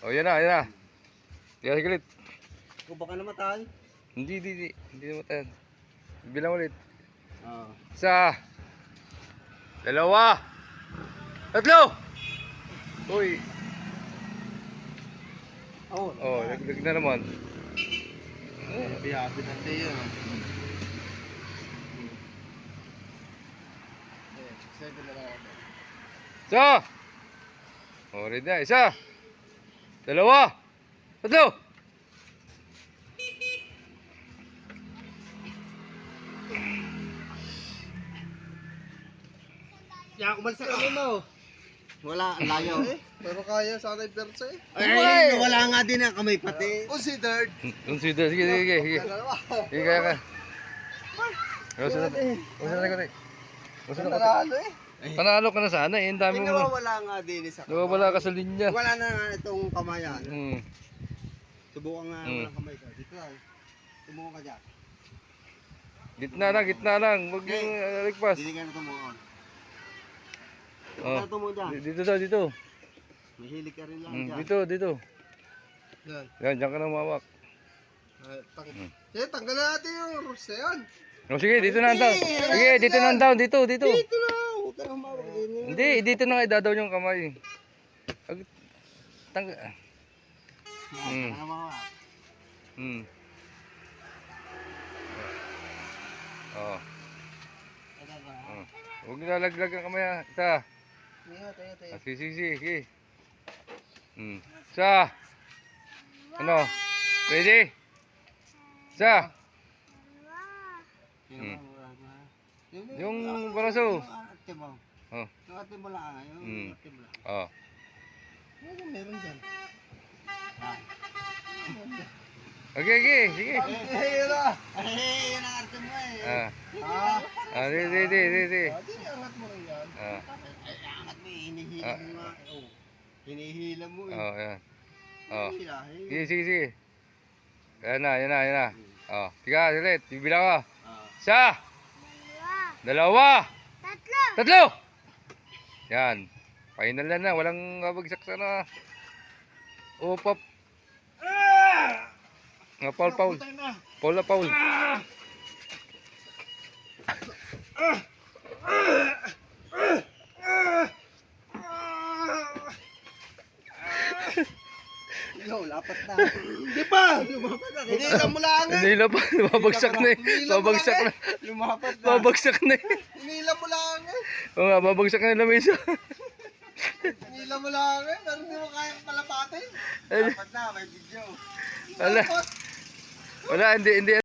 Oh, yan na, yan na. Tiga saglit. Kung baka namatay. Hindi naman. Bilang ulit. Oo. Isa. Dalawa. Tatlo. Uy. Oh, nagdag na naman. Happy na tayo. Isa. Oh, ready na. Isa. Dalawa. Tatlo. Yan, kumalsa kami mo. Wala, ang layo. Pero kaya sana yung persa eh. Ay, wala nga din ang kamay pati. Considered. Consider. Sige. Dalawa. Sige, kaya ka. Gusto na ko na. Gusto na ko. Nanalo eh. Panalo ka na sana eh. Ang dami mo. Nawawala nga din sa kamay. Nawawala ka sa linya. Wala na nga itong kamayan. Subukan nga Mm. walang kamay ko. Dito lang. Subukan ka dyan. Gitna lang. Huwag yung ligpas. Hindi ka na tumuon. Oh. Ano tumuon dyan? Dito. Mahilig ka rin lang dyan. Dito. Yan. Yan, dyan ka na mawak. Tanggal na natin yung rules na yan. Oh, sige, dito na ang down. Sige, dito na ang down. Dito. Dito lang. Huwag ka na humawak din. Hindi, dito na nga idadaw yung kamay. Tanggal. Ano mga? Oh. Huwag nilalaglag ang kamay ha. Isa. Sige. Isa. Ano? Ready? Isa. Yung baraso. Oh. Yung ate mo lang. Yung ate mo lang. Oh. Meron dyan. Okay. Sige. Ay, yan ang arte mo eh. Sige. Angat mo rin yan. Ay, angat mo eh. Hinihila mo nga. Hinihila mo eh. Oh, yan. Oh. Hila. Sige. Yan na. Oh, tiga, ulit. Bibilang ko. Ah. Isa. Dalawa. Tatlo. Yan. Final na. Walang babagsak sana. Oh, pop. Nga, Paul. Paul. Yo, lapat na. Di ba? Lumapat na. Hinila mo lang eh. Hinila pa. Babagsak na eh. Lumapat na. Babagsak na eh. Hinila mo lang eh. Oo nga, babagsak na yung lamesa. Hinila mo lang eh. Pero hindi mo kayang palapatin. Lapat na, may video. Wala, hindi.